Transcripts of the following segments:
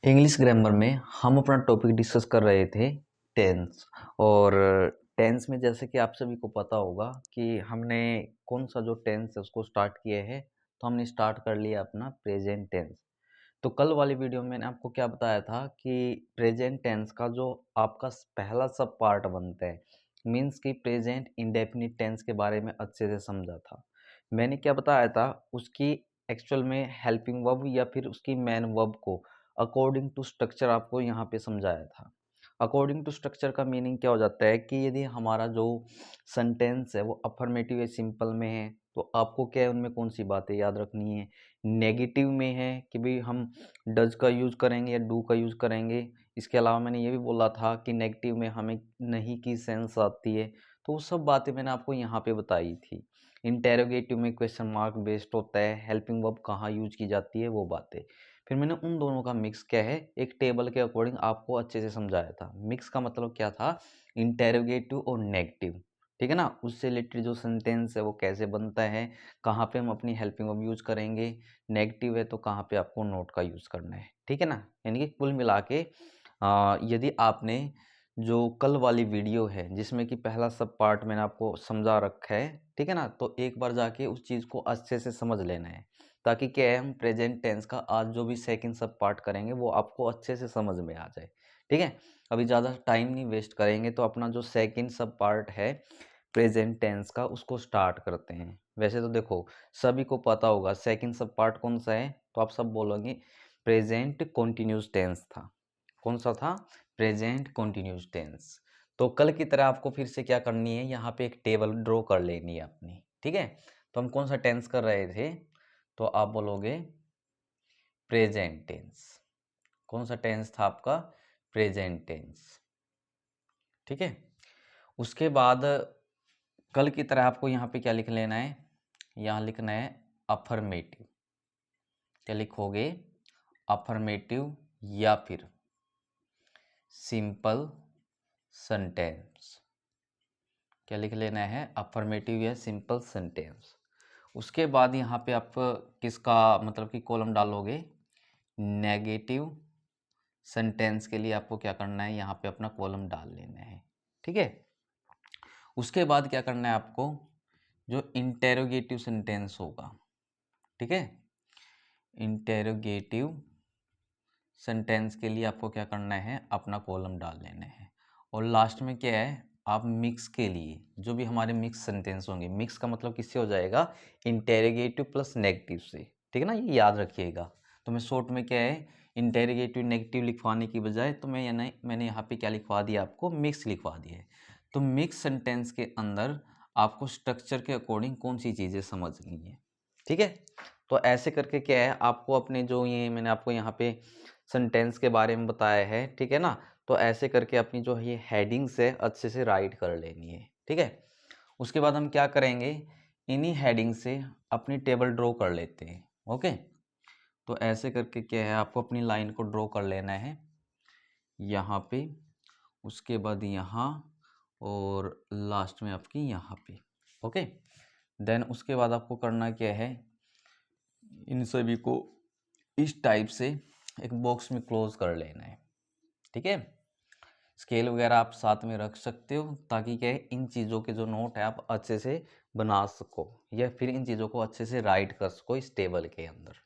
English grammar में हम अपना टॉपिक डिस्कस कर रहे थे टेंस। और टेंस में जैसे कि आप सभी को पता होगा कि हमने कौन सा जो टेंस है उसको स्टार्ट किया है। तो हमने स्टार्ट कर लिया अपना प्रेजेंट टेंस। तो कल वाली वीडियो में मैंने आपको क्या बताया था कि प्रेजेंट टेंस का जो आपका पहला सब पार्ट बनता है, मीन्स कि प्रेजेंट इंडेफिनिट टेंस के बारे में अच्छे से समझा था। मैंने क्या बताया था, उसकी एक्चुअल में हेल्पिंग वर्ब या फिर उसकी मेन वर्ब को अकॉर्डिंग टू स्ट्रक्चर आपको यहाँ पे समझाया था। अकॉर्डिंग टू स्ट्रक्चर का मीनिंग क्या हो जाता है कि यदि हमारा जो सेंटेंस है वो अफर्मेटिव या सिंपल में है तो आपको क्या है, उनमें कौन सी बातें याद रखनी है। नेगेटिव में है कि भाई हम डज का यूज़ करेंगे या डू का यूज़ करेंगे। इसके अलावा मैंने ये भी बोला था कि नेगेटिव में हमें नहीं की सेंस आती है। तो वो सब बातें मैंने आपको यहाँ पे बताई थी। इंटेरोगेटिव में क्वेश्चन मार्क बेस्ड होता है, हेल्पिंग वर्ब कहाँ यूज की जाती है, वो बातें। फिर मैंने उन दोनों का मिक्स क्या है एक टेबल के अकॉर्डिंग आपको अच्छे से समझाया था। मिक्स का मतलब क्या था, इंटेरोगेटिव और नेगेटिव, ठीक है ना। उससे रिलेटेड जो सेंटेंस है वो कैसे बनता है, कहाँ पे हम अपनी हेल्पिंग वर्ब यूज़ करेंगे, नेगेटिव है तो कहाँ पे आपको नोट का यूज़ करना है, ठीक है ना। यानी कि कुल मिला के यदि आपने जो कल वाली वीडियो है जिसमें कि पहला सब पार्ट मैंने आपको समझा रखा है, ठीक है ना, तो एक बार जाके उस चीज़ को अच्छे से समझ लेना है ताकि क्या है हम प्रेजेंट टेंस का आज जो भी सेकंड सब पार्ट करेंगे वो आपको अच्छे से समझ में आ जाए, ठीक है। अभी ज़्यादा टाइम नहीं वेस्ट करेंगे तो अपना जो सेकंड सब पार्ट है प्रेजेंट टेंस का उसको स्टार्ट करते हैं। वैसे तो देखो सभी को पता होगा सेकंड सब पार्ट कौन सा है, तो आप सब बोलोगे प्रेजेंट कॉन्टिन्यूस टेंस था। कौन सा था? Present continuous tense. तो कल की तरह आपको फिर से क्या करनी है, यहाँ पे एक टेबल ड्रॉ कर लेनी है अपनी, ठीक है। तो हम कौन सा टेंस कर रहे थे, तो आप बोलोगे प्रेजेंट टेंस। कौन सा टेंस था आपका? प्रेजेंट टेंस, ठीक है। उसके बाद कल की तरह आपको यहाँ पे क्या लिख लेना है, यहाँ लिखना है अफर्मेटिव। क्या लिखोगे? अफर्मेटिव या फिर सिंपल सेंटेंस। क्या लिख लेना है? अफर्मेटिव या सिंपल सेंटेंस। उसके बाद यहाँ पे आप किसका मतलब कि कॉलम डालोगे? नेगेटिव सेंटेंस के लिए आपको क्या करना है, यहाँ पे अपना कॉलम डाल लेना है, ठीक है। उसके बाद क्या करना है आपको, जो इंटेरोगेटिव सेंटेंस होगा, ठीक है, इंटेरोगेटिव सेंटेंस के लिए आपको क्या करना है, अपना कॉलम डाल लेना है। और लास्ट में क्या है, आप मिक्स के लिए जो भी हमारे मिक्स सेंटेंस होंगे, मिक्स का मतलब किससे हो जाएगा? इंटेरोगेटिव प्लस नेगेटिव से, ठीक है ना, ये याद रखिएगा। तो मैं शॉर्ट में क्या है, इंटेरोगेटिव नेगेटिव लिखवाने की बजाय तो मैंने यहाँ पे क्या लिखवा दिया, आपको मिक्स लिखवा दिया है। तो मिक्स सेंटेंस के अंदर आपको स्ट्रक्चर के अकॉर्डिंग कौन सी चीज़ें समझनी है, ठीक है। तो ऐसे करके क्या है, आपको अपने जो ये मैंने आपको यहाँ पे सेंटेंस के बारे में बताया है, ठीक है ना, तो ऐसे करके अपनी जो ये हेडिंग्स है अच्छे से राइट कर लेनी है, ठीक है। उसके बाद हम क्या करेंगे, इन्हीं हेडिंग से अपनी टेबल ड्रॉ कर लेते हैं, ओके। तो ऐसे करके क्या है, आपको अपनी लाइन को ड्रॉ कर लेना है यहाँ पे, उसके बाद यहाँ, और लास्ट में आपकी यहाँ पे, ओके। देन उसके बाद आपको करना क्या है, इन सभी को इस टाइप से एक बॉक्स में क्लोज कर लेना है, ठीक है। स्केल वगैरह आप साथ में रख सकते हो ताकि क्या है, इन चीज़ों के जो नोट है आप अच्छे से बना सको या फिर इन चीज़ों को अच्छे से राइट कर सको इस टेबल के अंदर।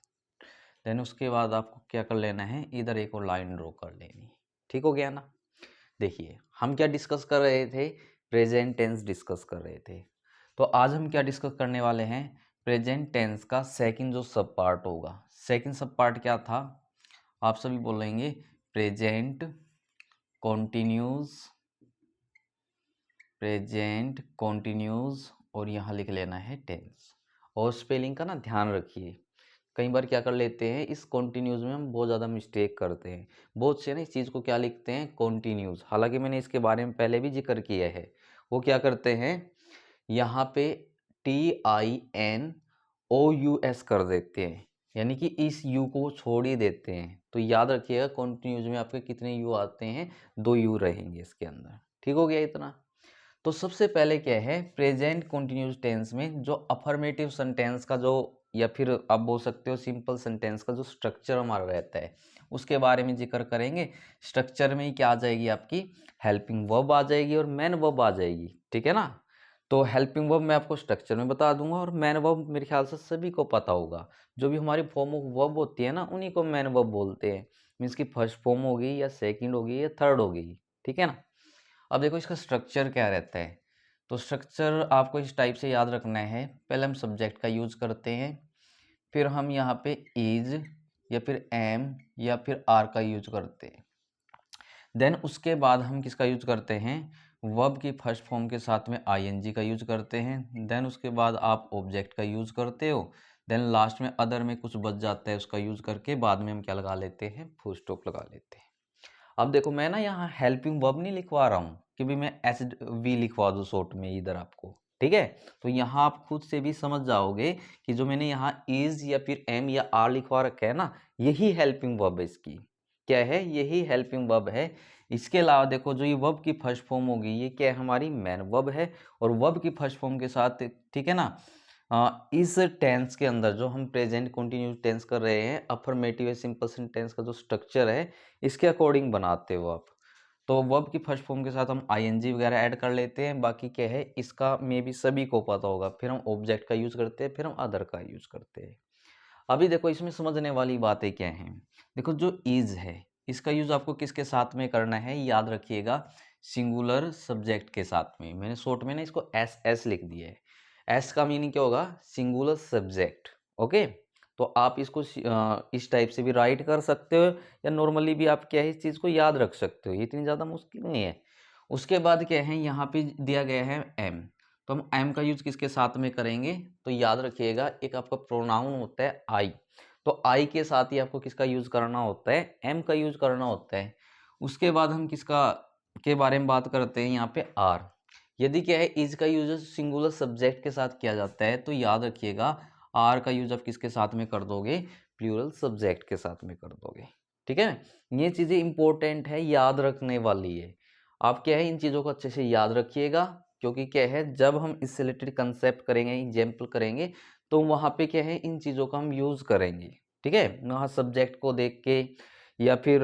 देन उसके बाद आपको क्या कर लेना है, इधर एक और लाइन ड्रॉ कर लेनी है, ठीक हो गया ना। देखिए हम क्या डिस्कस कर रहे थे, प्रेजेंट टेंस डिस्कस कर रहे थे। तो आज हम क्या डिस्कस करने वाले हैं, प्रेजेंट टेंस का सेकंड जो सब पार्ट होगा। सेकंड सब पार्ट क्या था, आप सभी बोलेंगे प्रेजेंट कॉन्टिन्यूज, प्रेजेंट कॉन्टिन्यूज, और यहाँ लिख लेना है टेंस। और स्पेलिंग का ना ध्यान रखिए, कई बार क्या कर लेते हैं, इस कॉन्टिन्यूज में हम बहुत ज़्यादा मिस्टेक करते हैं। बहुत से ना इस चीज़ को क्या लिखते हैं, कॉन्टिन्यूज, हालांकि मैंने इसके बारे में पहले भी जिक्र किया है। वो क्या करते हैं, यहाँ पे TINOUS कर देते हैं, यानी कि इस यू को छोड़ ही देते हैं। तो याद रखिएगा कॉन्टिन्यूज में आपके कितने यू आते हैं, 2 यू रहेंगे इसके अंदर, ठीक हो गया इतना। तो सबसे पहले क्या है, प्रेजेंट कॉन्टिन्यूस टेंस में जो अफर्मेटिव सेंटेंस का जो या फिर आप बोल सकते हो सिंपल सेंटेंस का जो स्ट्रक्चर हमारा रहता है उसके बारे में जिक्र करेंगे। स्ट्रक्चर में ही क्या आ जाएगी, आपकी हेल्पिंग वर्ब आ जाएगी और मेन वर्ब आ जाएगी, ठीक है ना। तो हेल्पिंग वर्ब मैं आपको स्ट्रक्चर में बता दूंगा और मेन वर्ब मेरे ख्याल से सभी को पता होगा। जो भी हमारी फॉर्म ऑफ वर्ब होती है ना, उन्हीं को मेन वर्ब बोलते हैं। मीन्स की फर्स्ट फॉर्म होगी या सेकंड होगी या थर्ड होगी, ठीक है ना। अब देखो इसका स्ट्रक्चर क्या रहता है। तो स्ट्रक्चर आपको इस टाइप से याद रखना है। पहले हम सब्जेक्ट का यूज करते हैं, फिर हम यहाँ पे इज या फिर एम या फिर आर का यूज करते हैं। देन उसके बाद हम किसका यूज करते हैं, वर्ब की फर्स्ट फॉर्म के साथ में आईएनजी का यूज करते हैं। देन उसके बाद आप ऑब्जेक्ट का यूज करते हो। देन लास्ट में अदर में कुछ बच जाता है, उसका यूज करके बाद में हम क्या लगा लेते हैं, फुल स्टॉप लगा लेते हैं। अब देखो मैं ना यहाँ हेल्पिंग वर्ब नहीं लिखवा रहा हूँ कि भी मैं एस वी लिखवा दूँ शॉर्ट में इधर आपको, ठीक है। तो यहाँ आप खुद से भी समझ जाओगे कि जो मैंने यहाँ इज या फिर एम या आर लिखवा रखा है ना, यही हेल्पिंग वर्ब है। इसकी क्या है, यही हेल्पिंग वर्ब है। इसके अलावा देखो जो ये वर्ब की फर्स्ट फॉर्म होगी ये क्या है, हमारी मेन वर्ब है। और वर्ब की फर्स्ट फॉर्म के साथ, ठीक है ना, इस टेंस के अंदर जो हम प्रेजेंट कंटिन्यूस टेंस कर रहे हैं, अफर्मेटिव या सिंपल टेंस का जो स्ट्रक्चर है इसके अकॉर्डिंग बनाते हो आप। तो वर्ब की फर्स्ट फॉर्म के साथ हम आईएनजी वगैरह ऐड कर लेते हैं। बाकी क्या है, इसका मे बी सभी को पता होगा। फिर हम ऑब्जेक्ट का यूज करते हैं, फिर हम अदर का यूज करते हैं। अभी देखो इसमें समझने वाली बातें क्या हैं। देखो जो इज है इसका यूज आपको किसके साथ में करना है, याद रखिएगा, सिंगुलर सब्जेक्ट के साथ में। मैंने शॉर्ट में ना इसको एस एस लिख दिया है। एस का मीनिंग क्या होगा, सिंगुलर सब्जेक्ट। ओके, तो आप इसको इस टाइप से भी राइट कर सकते हो या नॉर्मली भी आप क्या है इस चीज़ को याद रख सकते हो, ये इतनी ज़्यादा मुश्किल नहीं है। उसके बाद क्या है, यहाँ पे दिया गया है एम। तो हम एम का यूज किसके साथ में करेंगे, तो याद रखिएगा एक आपका प्रोनाउन होता है आई। तो आई के साथ ही आपको किसका यूज करना होता है, एम का यूज करना होता है। उसके बाद हम किसका के बारे में बात करते हैं, यहाँ पे आर। यदि क्या है इज का यूज सिंगुलर सब्जेक्ट के साथ किया जाता है, तो याद रखिएगा आर का यूज आप किसके साथ में कर दोगे, प्लूरल सब्जेक्ट के साथ में कर दोगे, ठीक है। ये चीजें इंपॉर्टेंट है, याद रखने वाली है। आप क्या है इन चीजों को अच्छे से याद रखिएगा, क्योंकि क्या है जब हम इससे रिलेटेड कंसेप्ट करेंगे, एग्जाम्पल करेंगे, तो वहां पे क्या है इन चीजों का हम यूज करेंगे, ठीक है। वहाँ सब्जेक्ट को देख के या फिर,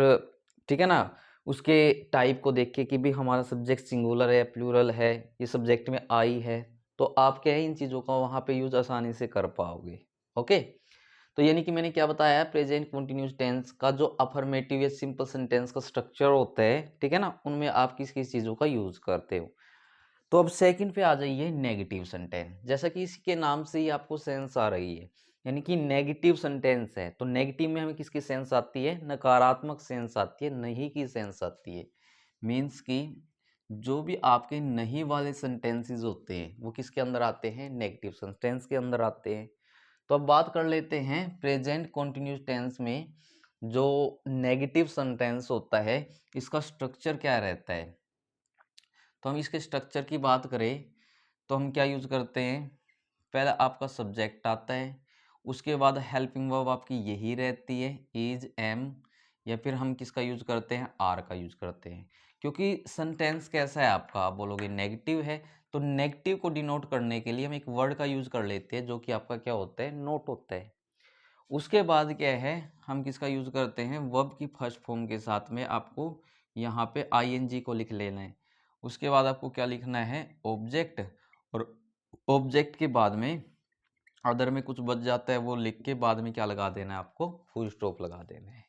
ठीक है ना, उसके टाइप को देख के कि भी हमारा सब्जेक्ट सिंगुलर है प्लूरल है, ये सब्जेक्ट में आई है, तो आप क्या है इन चीज़ों का वहाँ पे यूज आसानी से कर पाओगे। ओके, तो यानी कि मैंने क्या बताया, प्रेजेंट कंटिन्यूअस टेंस का जो अफर्मेटिव या सिंपल सेंटेंस का स्ट्रक्चर होता है, ठीक है ना, उनमें आप किस किस चीज़ों का यूज करते हो। तो अब सेकंड पे आ जाइए, नेगेटिव सेंटेंस। जैसा कि इसके नाम से ही आपको सेंस आ रही है, यानी कि नेगेटिव सेंटेंस है। तो नेगेटिव में हमें किसकी सेंस आती है, नकारात्मक सेंस आती है, नहीं की सेंस आती है। मीन्स कि जो भी आपके नहीं वाले सेंटेंसेस होते हैं वो किसके अंदर आते हैं, नेगेटिव सेंटेंस के अंदर आते हैं। तो अब बात कर लेते हैं प्रेजेंट कंटिन्यूअस टेंस में जो नेगेटिव सेंटेंस होता है इसका स्ट्रक्चर क्या रहता है। तो हम इसके स्ट्रक्चर की बात करें तो हम क्या यूज़ करते हैं, पहले आपका सब्जेक्ट आता है, उसके बाद हेल्पिंग वर्ब आपकी यही रहती है, इज एम, या फिर हम किसका यूज करते हैं, आर का यूज करते हैं। क्योंकि सेंटेंस कैसा है आपका, आप बोलोगे नेगेटिव है, तो नेगेटिव को डिनोट करने के लिए हम एक वर्ड का यूज कर लेते हैं जो कि आपका क्या होता है, नोट होता है। उसके बाद क्या है, हम किसका यूज करते हैं, वर्ब की फर्स्ट फॉर्म के साथ में आपको यहाँ पे आईएनजी को लिख लेना है। उसके बाद आपको क्या लिखना है, ऑब्जेक्ट, और ऑब्जेक्ट के बाद में अदर में कुछ बच जाता है वो लिख के बाद में क्या लगा देना है, आपको फुल स्टॉप लगा देना है।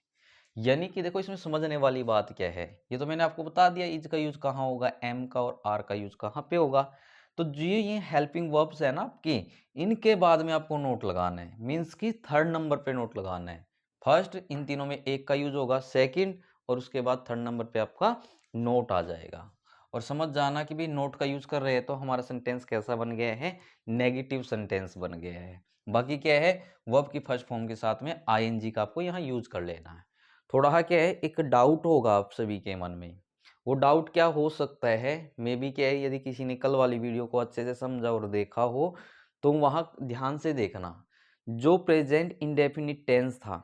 यानी कि देखो इसमें समझने वाली बात क्या है, ये तो मैंने आपको बता दिया इज का यूज कहाँ होगा, एम का और आर का यूज कहाँ पे होगा। तो जो ये हेल्पिंग वर्ब्स है ना आपकी, इनके बाद में आपको नोट लगाना है, मीन्स कि थर्ड नंबर पे नोट लगाना है। फर्स्ट इन तीनों में एक का यूज होगा, सेकंड, और उसके बाद थर्ड नंबर पे आपका नोट आ जाएगा। और समझ जाना कि भी नोट का यूज कर रहे हैं तो हमारा सेंटेंस कैसा बन गया है, नेगेटिव सेंटेंस बन गया है। बाकी क्या है, वर्ब की फर्स्ट फॉर्म के साथ में आईएनजी का आपको यहाँ यूज कर लेना है। थोड़ा क्या है, एक डाउट होगा आप सभी के मन में, वो डाउट क्या हो सकता है, मे बी क्या है, यदि किसी ने कल वाली वीडियो को अच्छे से समझा और देखा हो तो वहां ध्यान से देखना। जो प्रेजेंट इंडेफिनिट टेंस था,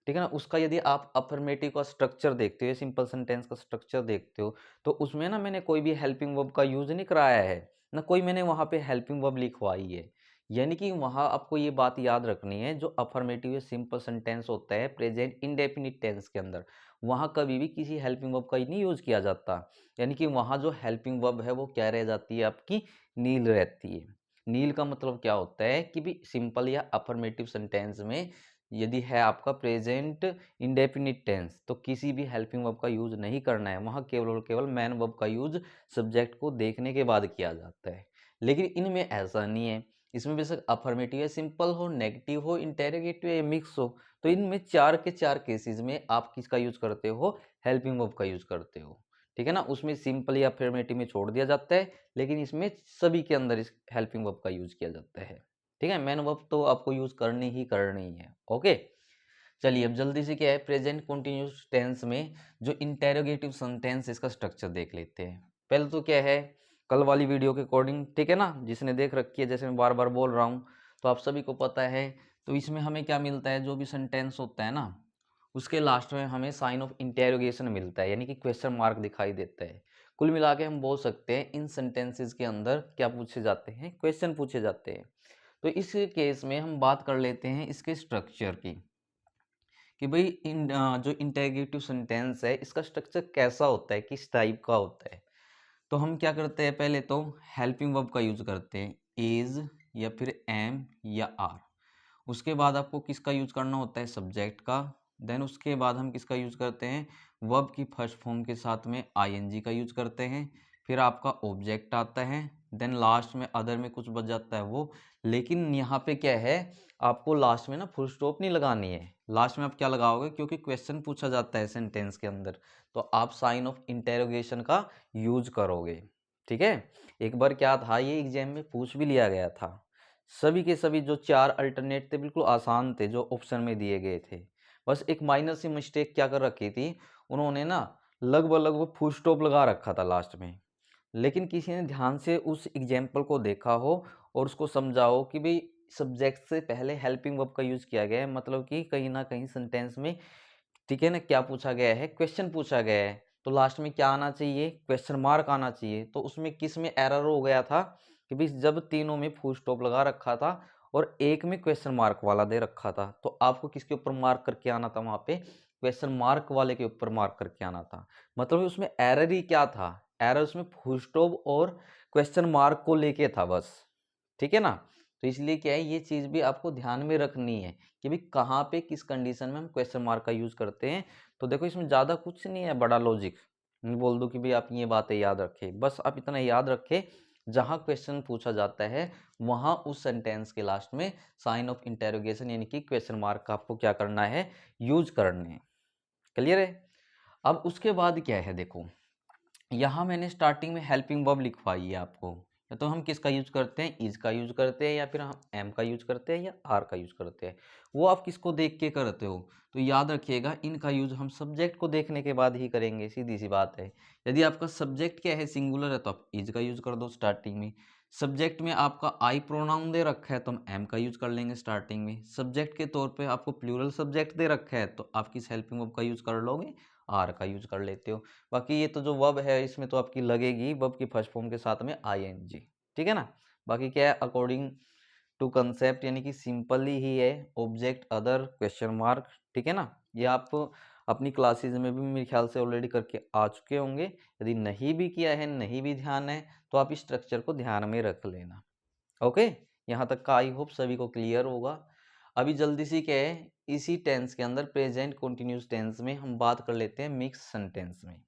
ठीक है ना, उसका यदि आप अफर्मेटिव का स्ट्रक्चर देखते हो, सिंपल सेंटेंस का स्ट्रक्चर देखते हो, तो उसमें ना मैंने कोई भी हेल्पिंग वर्ब का यूज नहीं कराया है, ना कोई मैंने वहां पे हेल्पिंग वर्ब लिखवाई है। यानी कि वहाँ आपको ये बात याद रखनी है, जो अफर्मेटिव या सिंपल सेंटेंस होता है प्रेजेंट इंडेफिनिट टेंस के अंदर, वहाँ कभी भी किसी हेल्पिंग वर्ब का ही नहीं यूज़ किया जाता। यानी कि वहाँ जो हेल्पिंग वर्ब है वो क्या रह जाती है आपकी, नील रहती है। नील का मतलब क्या होता है कि भी सिंपल या अफर्मेटिव सेंटेंस में यदि है आपका प्रेजेंट इंडेफिनिट टेंस, तो किसी भी हेल्पिंग वर्ब का यूज़ नहीं करना है, वहाँ केवल और केवल मैन वर्ब का यूज़ सब्जेक्ट को देखने के बाद किया जाता है। लेकिन इनमें ऐसा नहीं है, इसमें बेशक अफर्मेटिव या सिंपल हो, नेगेटिव हो, इंटेरोगेटिव या मिक्स हो, तो इनमें 4 के 4 केसेस में आप किसका यूज़ करते हो, हेल्पिंग वर्ब का यूज़ करते हो। ठीक है ना? उसमें सिंपल या अफर्मेटिव में छोड़ दिया जाता है, लेकिन इसमें सभी के अंदर इस हेल्पिंग वर्ब का यूज़ किया जाता है। ठीक है? मेन वर्ब तो आपको यूज़ करनी ही करनी है। ओके? चलिए अब जल्दी से क्या है, प्रेजेंट कंटीन्यूअस टेंस में जो इंटेरोगेटिव सेंटेंस इसका स्ट्रक्चर देख लेते हैं। पहले तो क्या है, कल वाली वीडियो के अकॉर्डिंग, ठीक है ना, जिसने देख रखी है, जैसे मैं बार बार बोल रहा हूँ तो आप सभी को पता है। तो इसमें हमें क्या मिलता है, जो भी सेंटेंस होता है ना, उसके लास्ट में हमें साइन ऑफ इंटेरोगेशन मिलता है, यानी कि क्वेश्चन मार्क दिखाई देता है। कुल मिला के हम बोल सकते हैं इन सेंटेंसेस के अंदर क्या पूछे जाते हैं, क्वेश्चन पूछे जाते हैं। तो इस केस में हम बात कर लेते हैं इसके स्ट्रक्चर की, कि भाई जो इंटेग्रेटिव सेंटेंस है इसका स्ट्रक्चर कैसा होता है, किस टाइप का होता है। तो हम क्या करते हैं, पहले तो हेल्पिंग वर्ब का यूज करते हैं, इज या फिर एम या आर। उसके बाद आपको किसका यूज करना होता है, सब्जेक्ट का। देन उसके बाद हम किसका यूज करते हैं, वर्ब की फर्स्ट फॉर्म के साथ में आईएनजी का यूज करते हैं। फिर आपका ऑब्जेक्ट आता है, देन लास्ट में अदर में कुछ बच जाता है वो। लेकिन यहाँ पे क्या है, आपको लास्ट में ना फुल स्टॉप नहीं लगानी है। लास्ट में आप क्या लगाओगे, क्योंकि क्वेश्चन पूछा जाता है सेंटेंस के अंदर, तो आप साइन ऑफ इंटेरोगेशन का यूज करोगे। ठीक है? एक बार क्या था, ये एग्जाम में पूछ भी लिया गया था। सभी के सभी जो 4 अल्टरनेट थे बिल्कुल आसान थे, जो ऑप्शन में दिए गए थे। बस एक माइनर सी मिस्टेक क्या कर रखी थी उन्होंने ना, लगभग लगभग फुल स्टॉप लगा रखा था लास्ट में। लेकिन किसी ने ध्यान से उस एग्जाम्पल को देखा हो और उसको समझा हो कि भाई सब्जेक्ट से पहले हेल्पिंग वर्ब का यूज किया गया है, मतलब कि कहीं ना कहीं सेंटेंस में, ठीक है ना, क्या पूछा गया है, क्वेश्चन पूछा गया है, तो लास्ट में क्या आना चाहिए, क्वेश्चन मार्क आना चाहिए। तो उसमें किस में एरर हो गया था कि भाई जब तीनों में फुल स्टॉप लगा रखा था और एक में क्वेश्चन मार्क वाला दे रखा था, तो आपको किसके ऊपर मार्क करके आना था, वहां पे क्वेश्चन मार्क वाले के ऊपर मार्क करके आना था। मतलब उसमें एरर ही क्या था, एरर उसमें फुल स्टॉप और क्वेश्चन मार्क को लेके था बस। ठीक है ना? तो इसलिए क्या है, ये चीज भी आपको ध्यान में रखनी है कि भाई कहाँ पे किस कंडीशन में हम क्वेश्चन मार्क का यूज करते हैं। तो देखो इसमें ज़्यादा कुछ नहीं है, बड़ा लॉजिक मैं बोल दूं कि भाई आप ये बातें याद रखें, बस आप इतना याद रखें, जहाँ क्वेश्चन पूछा जाता है वहाँ उस सेंटेंस के लास्ट में साइन ऑफ इंटेरोगेशन यानी कि क्वेश्चन मार्क का आपको क्या करना है, यूज करने हैं। क्लियर है? अब उसके बाद क्या है, देखो यहाँ मैंने स्टार्टिंग में हेल्पिंग वर्ब लिखवाई है आपको। या तो हम किसका यूज करते हैं, इज का यूज करते हैं, या फिर हम एम का यूज करते हैं, या आर का यूज करते हैं। वो आप किसको देख के करते हो, तो याद रखिएगा इनका यूज हम सब्जेक्ट को देखने के बाद ही करेंगे, सीधी सी बात है। यदि आपका सब्जेक्ट क्या है, सिंगुलर है, तो आप इज का यूज कर दो स्टार्टिंग में। सब्जेक्ट में आपका आई प्रोनाउन दे रखा है तो हम एम का यूज कर लेंगे स्टार्टिंग में। सब्जेक्ट के तौर पे आपको प्लूरल सब्जेक्ट दे रखा है तो आप किस हेल्पिंग वर्ब का यूज कर लोगे, आर का यूज कर लेते हो। बाकी ये तो जो वर्ब है इसमें तो आपकी लगेगी वर्ब की फर्स्ट फॉर्म के साथ में आईएनजी। ठीक है ना? बाकी क्या है, अकॉर्डिंग टू कंसेप्ट, यानी कि सिंपली ही है, ऑब्जेक्ट अदर क्वेश्चन मार्क। ठीक है ना? ये आप अपनी क्लासेज में भी मेरे ख्याल से ऑलरेडी करके आ चुके होंगे। यदि नहीं भी किया है, नहीं भी ध्यान है, तो आप इस स्ट्रक्चर को ध्यान में रख लेना। ओके? यहाँ तक का आई होप सभी को क्लियर होगा। अभी जल्दी से क्या है, इसी टेंस के अंदर प्रेजेंट कंटिन्यूस टेंस में हम बात कर लेते हैं मिक्स सेंटेंस में।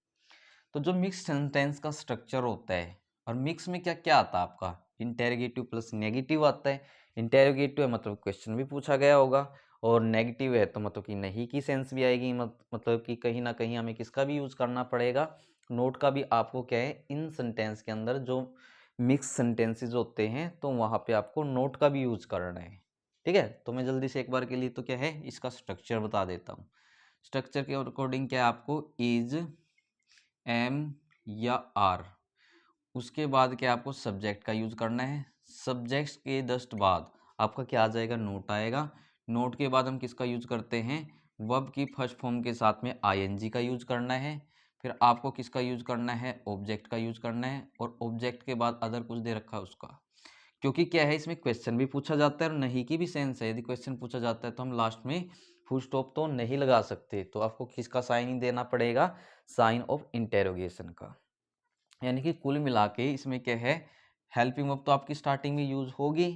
तो जो मिक्स सेंटेंस का स्ट्रक्चर होता है, और मिक्स में क्या क्या आता है आपका, इंटेरोगेटिव प्लस नेगेटिव आता है। इंटेरोगेटिव है मतलब क्वेश्चन भी पूछा गया होगा, और नेगेटिव है तो मतलब कि नहीं की सेंस भी आएगी, मतलब कि कहीं ना कहीं हमें किसका भी यूज करना पड़ेगा, नोट का भी। आपको क्या है, इन सेंटेंस के अंदर जो मिक्स सेंटेंसेस होते हैं तो वहाँ पे आपको नोट का भी यूज करना है। ठीक है? तो मैं जल्दी से एक बार के लिए तो क्या है इसका स्ट्रक्चर बता देता हूँ। स्ट्रक्चर के अकॉर्डिंग क्या है, आपको इज, एम या आर। उसके बाद क्या आपको सब्जेक्ट का यूज करना है। सब्जेक्ट के जस्ट बाद आपका क्या आ जाएगा, नोट आएगा। नोट के बाद हम किसका यूज करते हैं, वर्ब की फर्स्ट फॉर्म के साथ में आईएनजी का यूज करना है। फिर आपको किसका यूज करना है, ऑब्जेक्ट का यूज करना है, और ऑब्जेक्ट के बाद अदर कुछ दे रखा है उसका। क्योंकि क्या है, इसमें क्वेश्चन भी पूछा जाता है और नहीं की भी सेंस है। यदि क्वेश्चन पूछा जाता है तो हम लास्ट में फुल स्टॉप तो नहीं लगा सकते, तो आपको किसका साइन ही देना पड़ेगा, साइन ऑफ इंटेरोगेशन का। यानी कि कुल मिला के इसमें क्या है, हेल्पिंग वर्ब तो आपकी स्टार्टिंग में यूज होगी,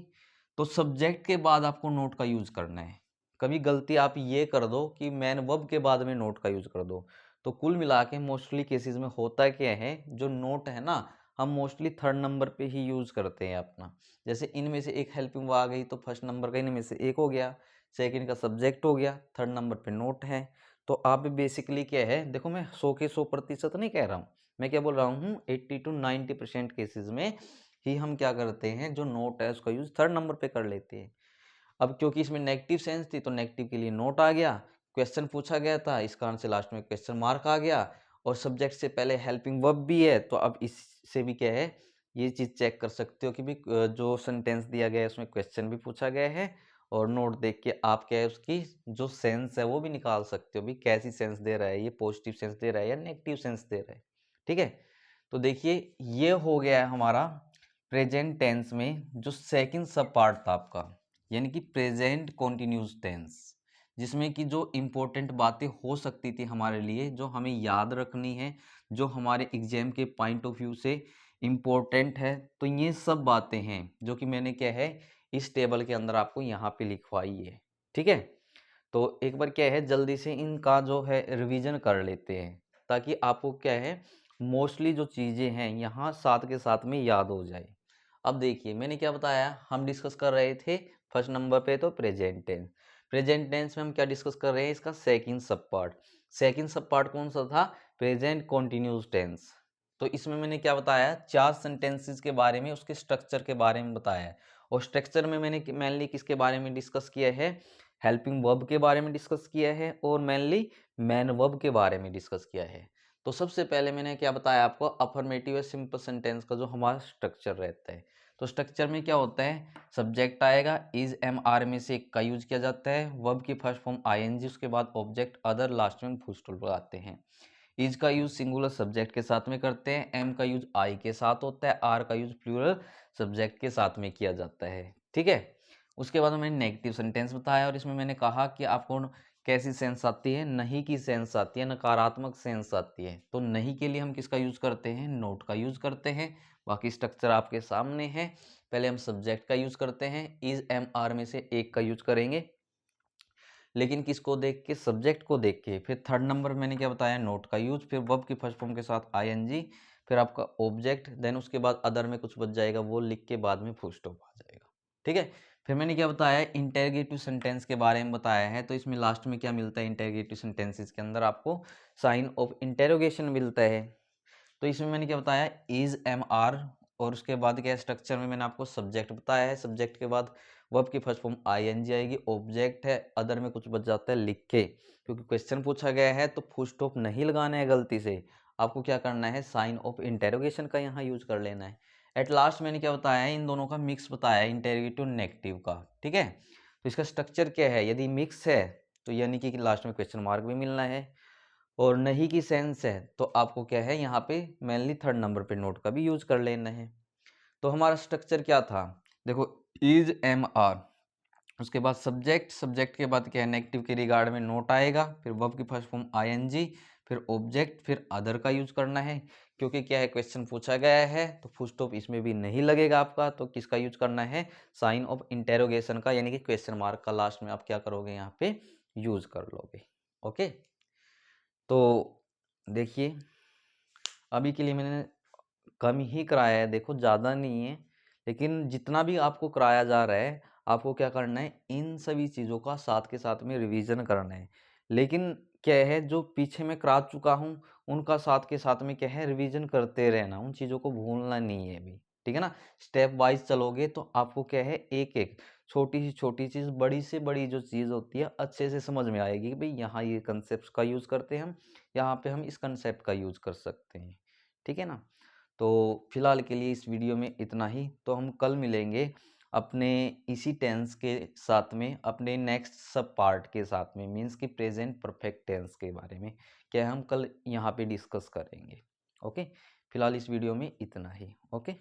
तो सब्जेक्ट के बाद आपको नोट का यूज करना है। कभी गलती आप ये कर दो कि मैन वर्ब के बाद में नोट का यूज कर दो, तो कुल मिला के मोस्टली केसेस में होता क्या है, जो नोट है ना, हम मोस्टली थर्ड नंबर पे ही यूज करते हैं अपना। जैसे इनमें से एक हेल्पिंग वर्ब आ गई तो फर्स्ट नंबर का इनमें से एक हो गया, सेकंड का सब्जेक्ट हो गया, थर्ड नंबर पे नोट है। तो आप बेसिकली क्या है, देखो मैं 100 के 100% नहीं कह रहा हूँ, मैं क्या बोल रहा हूँ 80 to 90% केसेस में ही हम क्या करते हैं, जो नोट है उसका यूज थर्ड नंबर पे कर लेते हैं। अब क्योंकि इसमें नेगेटिव सेंस थी तो नेगेटिव के लिए नोट आ गया, क्वेश्चन पूछा गया था इस कारण से लास्ट में क्वेश्चन मार्क आ गया, और सब्जेक्ट से पहले हेल्पिंग वर्ब भी है, तो अब इससे भी क्या है, ये चीज़ चेक कर सकते हो कि भी जो सेंटेंस दिया गया है उसमें क्वेश्चन भी पूछा गया है, और नोट देख के आप क्या है उसकी जो सेंस है वो भी निकाल सकते हो भी कैसी सेंस दे रहा है, ये पॉजिटिव सेंस दे रहा है या नेगेटिव सेंस दे रहा है। ठीक है, तो देखिए ये हो गया है हमारा प्रेजेंट टेंस में जो सेकंड सब पार्ट था आपका, यानी कि प्रेजेंट कॉन्टिन्यूस टेंस, जिसमें कि जो इम्पोर्टेंट बातें हो सकती थी हमारे लिए, जो हमें याद रखनी है, जो हमारे एग्जाम के पॉइंट ऑफ व्यू से इम्पोर्टेंट है, तो ये सब बातें हैं जो कि मैंने क्या है इस टेबल के अंदर आपको यहाँ पे लिखवाई है। ठीक है, तो एक बार क्या है जल्दी से इनका जो है रिवीजन कर लेते हैं, ताकि आपको क्या है मोस्टली जो चीज़ें हैं यहाँ साथ के साथ में याद हो जाए। अब देखिए मैंने क्या बताया, हम डिस्कस कर रहे थे फर्स्ट नंबर पे तो प्रेजेंट टेंस। प्रेजेंट टेंस में हम क्या डिस्कस कर रहे हैं, इसका सेकंड सब पार्ट। सेकंड सब पार्ट कौन सा था, प्रेजेंट कॉन्टिन्यूस टेंस। तो इसमें मैंने क्या बताया, चार सेंटेंसेस के बारे में, उसके स्ट्रक्चर के बारे में बताया, और स्ट्रक्चर में मैंने मेनली किसके बारे में डिस्कस किया है, हेल्पिंग वर्ब के बारे में डिस्कस किया है, और मेनली मैन वर्ब के बारे में डिस्कस किया है। तो सबसे पहले मैंने क्या बताया आपको, अफर्मेटिव या सिंपल सेंटेंस का जो हमारा स्ट्रक्चर रहता है। तो स्ट्रक्चर में क्या होता है, सब्जेक्ट आएगा, इज एम आर में से एक का यूज किया जाता है, वर्ब की फर्स्ट फॉर्म आईएनजी, उसके बाद ऑब्जेक्ट अदर, लास्ट में फुल स्टॉप लगाते हैं। इज का यूज सिंगुलर सब्जेक्ट के साथ में करते हैं, एम का यूज आई के साथ होता है, आर का यूज प्लूरल सब्जेक्ट के साथ में किया जाता है। ठीक है, उसके बाद मैंने नेगेटिव सेंटेंस बताया, और इसमें मैंने कहा कि आपको कैसी सेंस आती है, नहीं की सेंस आती है, नकारात्मक सेंस आती है। तो नहीं के लिए हम किसका यूज करते हैं, नोट का यूज करते हैं। बाकी स्ट्रक्चर आपके सामने है। पहले हम सब्जेक्ट का यूज करते हैं, इज एम आर में से एक का यूज करेंगे, लेकिन किसको देख के, सब्जेक्ट को देख के। फिर थर्ड नंबर मैंने क्या बताया, नोट का यूज, फिर वर्ब की फर्स्ट फॉर्म के साथ आईएनजी, फिर आपका ऑब्जेक्ट, देन उसके बाद अदर में कुछ बच जाएगा, वो लिख के बाद में फुल स्टॉप आ जाएगा। ठीक है, फिर मैंने क्या बताया, इंटेरोगेटिव सेंटेंस के बारे में बताया है। तो इसमें लास्ट में क्या मिलता है, इंटेरोगेटिव सेंटेंसेस के अंदर आपको साइन ऑफ इंटेरोगेशन मिलता है। तो इसमें मैंने क्या बताया, इज एम आर, और उसके बाद क्या स्ट्रक्चर में मैंने आपको सब्जेक्ट बताया है, सब्जेक्ट के बाद वर्ब की फर्स्ट फॉर्म आईएनजी आएगी, ऑब्जेक्ट है, अदर में कुछ बच जाता है लिख के, क्योंकि क्वेश्चन पूछा गया है तो फुल स्टॉप नहीं लगाना है गलती से, आपको क्या करना है, साइन ऑफ इंटेरोगेशन का यहाँ यूज कर लेना है। एट लास्ट मैंने क्या बताया है, इन दोनों का मिक्स बताया है, इंटेरोगेटिव नेगेटिव का। ठीक है, तो इसका स्ट्रक्चर क्या है, यदि मिक्स है तो यानी कि लास्ट में क्वेश्चन मार्क भी मिलना है, और नहीं की सेंस है तो आपको क्या है यहाँ पे मेनली थर्ड नंबर पे नोट का भी यूज कर लेना है। तो हमारा स्ट्रक्चर क्या था, देखो इज एम आर, उसके बाद सब्जेक्ट, सब्जेक्ट के बाद क्या है नेगेटिव के रिगार्ड में नोट आएगा, फिर वर्ब की फर्स्ट फॉर्म आईएनजी, फिर ऑब्जेक्ट, फिर अदर का यूज करना है, क्योंकि क्या है क्वेश्चन पूछा गया है तो फुल स्टॉप इसमें भी नहीं लगेगा आपका, तो किसका यूज करना है, साइन ऑफ इंटेरोगेशन का, यानी कि क्वेश्चन मार्क का लास्ट में आप क्या करोगे यहाँ पे यूज कर लोगे। ओके, तो देखिए अभी के लिए मैंने कम ही कराया है, देखो ज़्यादा नहीं है, लेकिन जितना भी आपको कराया जा रहा है आपको क्या करना है, इन सभी चीज़ों का साथ के साथ में रिवीजन करना है। लेकिन क्या है, जो पीछे मैं करा चुका हूँ उनका साथ के साथ में क्या है रिवीजन करते रहना, उन चीज़ों को भूलना नहीं है अभी। ठीक है ना, स्टेप वाइज चलोगे तो आपको क्या है एक एक छोटी सी छोटी चीज़, बड़ी से बड़ी जो चीज़ होती है अच्छे से समझ में आएगी कि भाई यहाँ ये कंसेप्ट का यूज़ करते हैं हम, यहाँ पे हम इस कंसेप्ट का यूज़ कर सकते हैं। ठीक है ना, तो फिलहाल के लिए इस वीडियो में इतना ही। तो हम कल मिलेंगे अपने इसी टेंस के साथ में, अपने नेक्स्ट सब पार्ट के साथ में, मीन्स कि प्रेजेंट परफेक्ट टेंस के बारे में क्या हम कल यहाँ पे डिस्कस करेंगे। ओके, फिलहाल इस वीडियो में इतना ही। ओके।